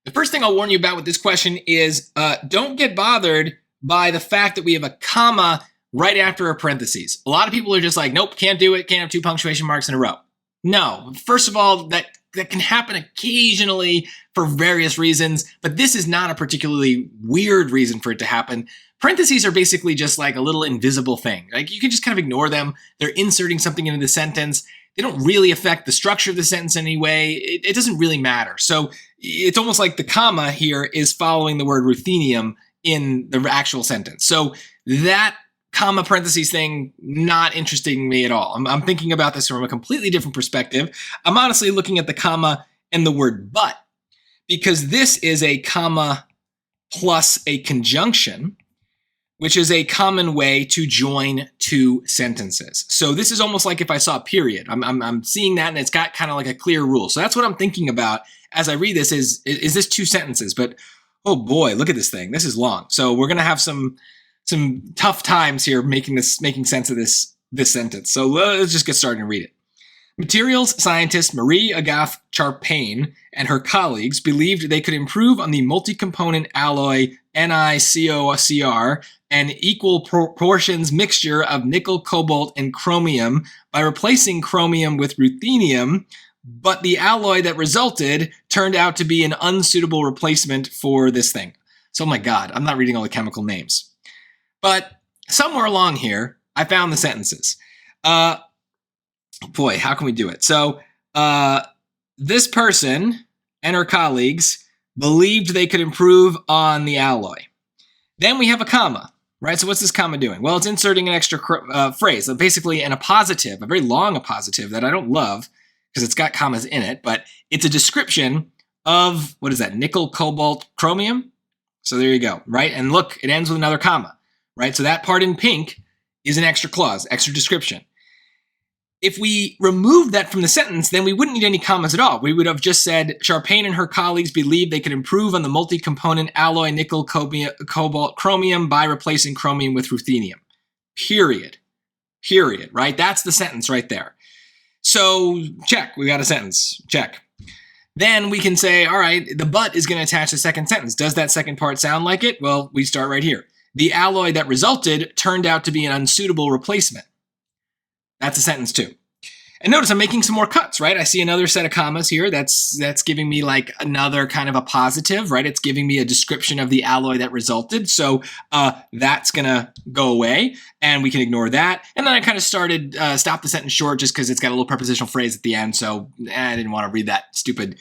The first thing I'll warn you about with this question is don't get bothered by the fact that we have a comma right after a parentheses. A lot of people are just like, nope, can't do it, can't have 2 punctuation marks in a row. No, first of all, that can happen occasionally for various reasons, but this is not a particularly weird reason for it to happen. Parentheses are basically just like a little invisible thing. Like you can just kind of ignore them. They're inserting something into the sentence. They don't really affect the structure of the sentence in any way. It doesn't really matter. So it's almost like the comma here is following the word ruthenium in the actual sentence. So that comma parentheses thing, not interesting me at all. I'm thinking about this from a completely different perspective. I'm honestly looking at the comma and the word but, because this is a comma plus a conjunction, which is a common way to join 2 sentences. So this is almost like if I saw a period. I'm seeing that and it's got kind of like a clear rule. So that's what I'm thinking about as I read this is this 2 sentences? But oh boy, look at this thing. This is long. So we're going to have some tough times here making sense of this sentence. So let's just get started and read it. Materials scientist Marie Agaffe Charpain and her colleagues believed they could improve on the multi-component alloy NiCOCr and equal proportions mixture of nickel, cobalt, and chromium by replacing chromium with ruthenium, but the alloy that resulted turned out to be an unsuitable replacement for this thing. So, oh my God, I'm not reading all the chemical names. But somewhere along here, I found the sentences. Boy, how can we do it? So this person and her colleagues believed they could improve on the alloy. Then we have a comma, right? So what's this comma doing? Well, it's inserting an extra phrase, so basically an appositive, a very long appositive that I don't love because it's got commas in it, but it's a description of, what is that, nickel, cobalt, chromium? So there you go, right? And look, it ends with another comma, right? So that part in pink is an extra clause, extra description. If we remove that from the sentence, then we wouldn't need any commas at all. We would have just said, Charpain and her colleagues believed they could improve on the multi-component alloy nickel, cobalt, chromium by replacing chromium with ruthenium. Period. Period, right? That's the sentence right there. So check, we got a sentence, check. Then we can say, all right, the but is going to attach the second sentence. Does that second part sound like it? Well, we start right here. The alloy that resulted turned out to be an unsuitable replacement. That's a sentence too. And notice I'm making some more cuts, right? I see another set of commas here. That's giving me like another kind of a positive, right? It's giving me a description of the alloy that resulted. So that's going to go away and we can ignore that. And then I kind of stop the sentence short just because it's got a little prepositional phrase at the end. So I didn't want to read that stupid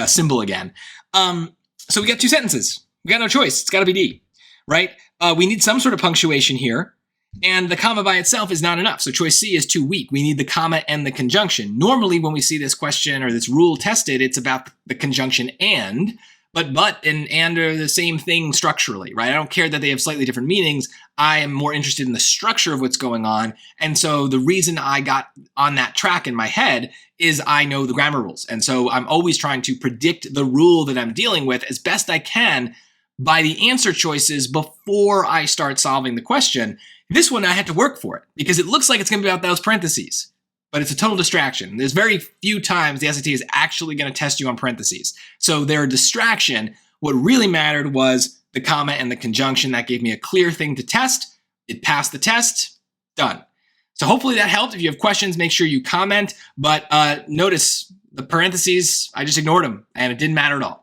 symbol again. So we got 2 sentences. We got no choice. It's got to be D, right? We need some sort of punctuation here. And the comma by itself is not enough. So choice C is too weak. We need the comma and the conjunction. Normally, when we see this question or this rule tested, it's about the conjunction and, but and are the same thing structurally, right? I don't care that they have slightly different meanings. I am more interested in the structure of what's going on. And so the reason I got on that track in my head is I know the grammar rules. And so I'm always trying to predict the rule that I'm dealing with as best I can by the answer choices before I start solving the question. This one, I had to work for it because it looks like it's going to be about those parentheses, but it's a total distraction. There's very few times the SAT is actually going to test you on parentheses. So they're a distraction. What really mattered was the comma and the conjunction. That gave me a clear thing to test. It passed the test. Done. So hopefully that helped. If you have questions, make sure you comment. But notice the parentheses, I just ignored them and it didn't matter at all.